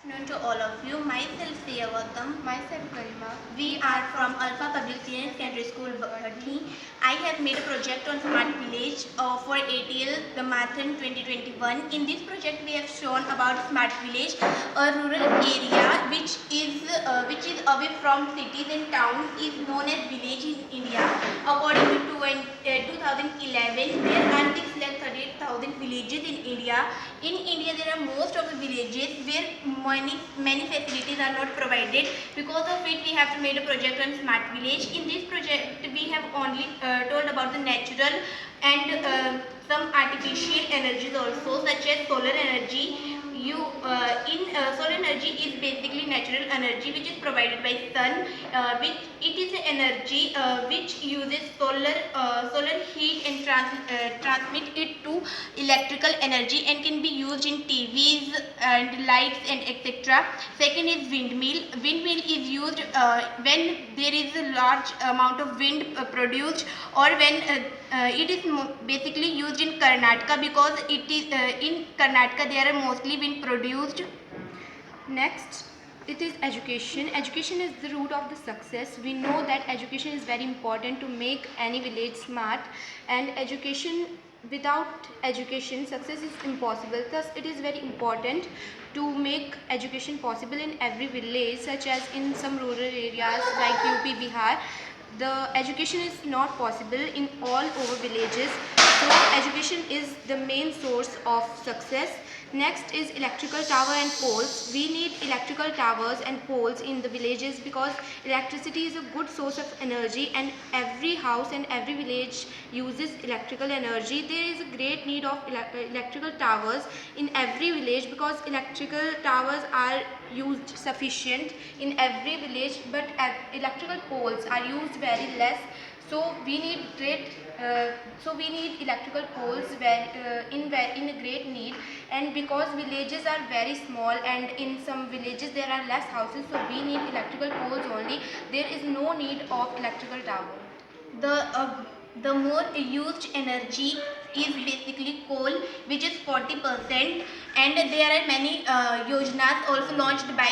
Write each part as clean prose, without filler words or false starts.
Afternoon to all of you. Myself Sia Gautam. Myself Garima. We are from Alpha Public Senior Secondary School, Bhathi. I have made a project on smart village for ATL the Marathon 2021. In this project, we have shown about smart village, a rural area which is away from cities and towns, is known as village in India. According to 2011, there are 638,000 villages in India. In India, there are most of the villages where many facilities are not provided. Because of it, we have made a project on smart village. In this project, we have only told about the natural and some artificial energies also, such as solar energy. Solar energy is basically natural energy which is provided by sun, which it is an energy which uses solar heat and transmit it to electrical energy and can be used in TVs and lights and etc. Second is windmill. Windmill is used when there is a large amount of wind produced, or when it is basically used in Karnataka, because it is in Karnataka there are mostly wind produced. Next, it is education. Education is the root of the success. We know that education is very important to make any village smart, and without education, success is impossible. Thus, it is very important to make education possible in every village, such as in some rural areas like UP, Bihar. The education is not possible in all over villages, so education is the main source of success. Next is electrical tower and poles. We need electrical towers and poles in the villages because electricity is a good source of energy, and every house and every village uses electrical energy. There is a great need of electrical towers in every village because electrical towers are used sufficient in every village, but electrical poles are used very less. So we need electrical poles in a great need, and because villages are very small and in some villages there are less houses, so we need electrical poles only. There is no need of electrical tower. The more used energy is basically coal, which is 40%, and there are many yojnas also launched by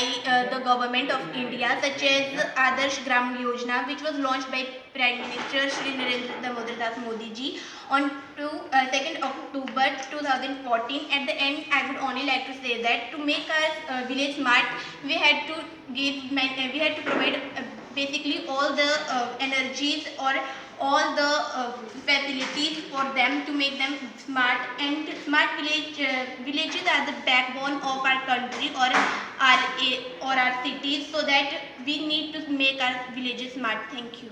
the government of India, such as Adarsh Gram Yojana, which was launched by Prime Minister Shri Narendra Damodar Das Modi ji on 2nd October 2014. At the end, I would only like to say that to make our village smart, we had to provide basically all the energies or all the facilities for them to make them smart. And smart villages are the backbone of our country or our cities, so that we need to make our villages smart. Thank you.